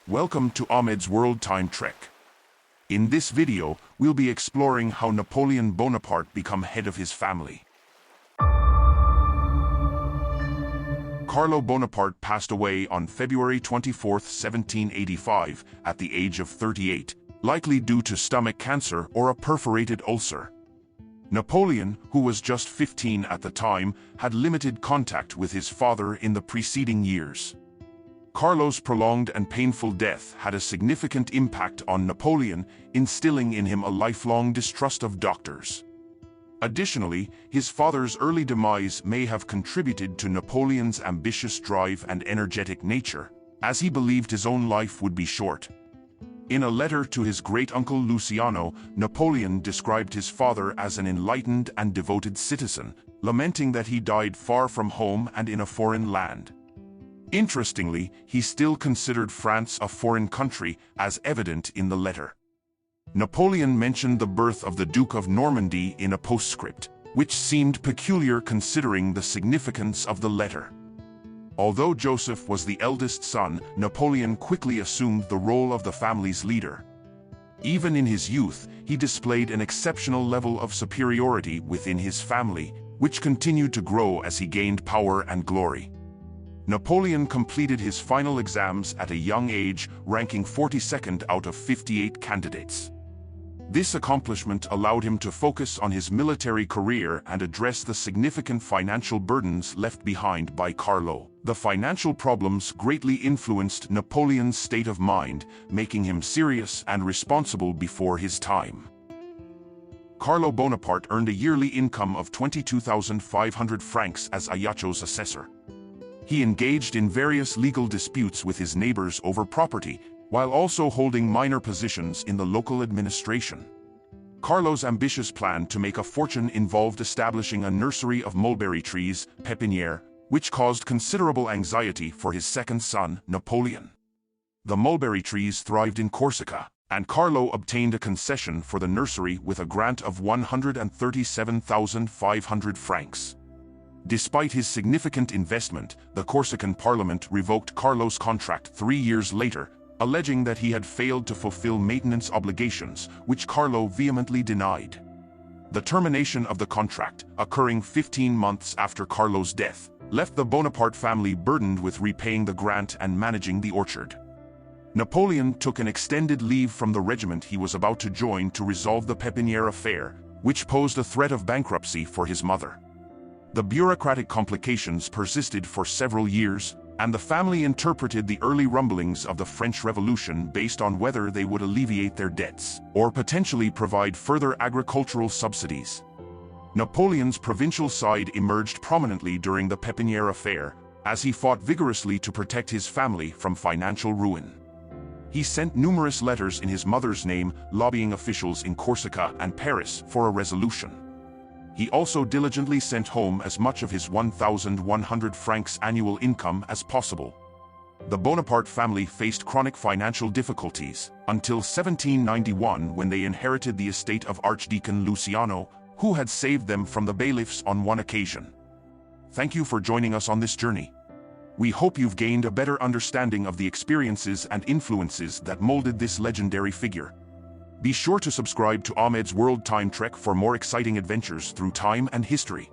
Welcome to Ahmed's World Time Trek. In this video, we'll be exploring how Napoleon Bonaparte became head of his family. Carlo Bonaparte passed away on February 24, 1785, at the age of 38, likely due to stomach cancer or a perforated ulcer. Napoleon, who was just 15 at the time, had limited contact with his father in the preceding years. Carlo's prolonged and painful death had a significant impact on Napoleon, instilling in him a lifelong distrust of doctors. Additionally, his father's early demise may have contributed to Napoleon's ambitious drive and energetic nature, as he believed his own life would be short. In a letter to his great-uncle Luciano, Napoleon described his father as an enlightened and devoted citizen, lamenting that he died far from home and in a foreign land. Interestingly, he still considered France a foreign country, as evident in the letter. Napoleon mentioned the birth of the Duke of Normandy in a postscript, which seemed peculiar considering the significance of the letter. Although Joseph was the eldest son, Napoleon quickly assumed the role of the family's leader. Even in his youth, he displayed an exceptional level of superiority within his family, which continued to grow as he gained power and glory. Napoleon completed his final exams at a young age, ranking 42nd out of 58 candidates. This accomplishment allowed him to focus on his military career and address the significant financial burdens left behind by Carlo. The financial problems greatly influenced Napoleon's state of mind, making him serious and responsible before his time. Carlo Bonaparte earned a yearly income of 22,500 francs as Ayacho's assessor. He engaged in various legal disputes with his neighbors over property, while also holding minor positions in the local administration. Carlo's ambitious plan to make a fortune involved establishing a nursery of mulberry trees, pépinière, which caused considerable anxiety for his second son, Napoleon. The mulberry trees thrived in Corsica, and Carlo obtained a concession for the nursery with a grant of 137,500 francs. Despite his significant investment, the Corsican parliament revoked Carlo's contract 3 years later, alleging that he had failed to fulfill maintenance obligations, which Carlo vehemently denied. The termination of the contract, occurring 15 months after Carlo's death, left the Bonaparte family burdened with repaying the grant and managing the orchard. Napoleon took an extended leave from the regiment he was about to join to resolve the pépinière affair, which posed a threat of bankruptcy for his mother. The bureaucratic complications persisted for several years, and the family interpreted the early rumblings of the French Revolution based on whether they would alleviate their debts or potentially provide further agricultural subsidies. Napoleon's provincial side emerged prominently during the pépinière affair, as he fought vigorously to protect his family from financial ruin. He sent numerous letters in his mother's name, lobbying officials in Corsica and Paris for a resolution. He also diligently sent home as much of his 1,100 francs annual income as possible. The Bonaparte family faced chronic financial difficulties until 1791, when they inherited the estate of Archdeacon Luciano, who had saved them from the bailiffs on one occasion. Thank you for joining us on this journey. We hope you've gained a better understanding of the experiences and influences that molded this legendary figure. Be sure to subscribe to Ahmed's World Time Trek for more exciting adventures through time and history.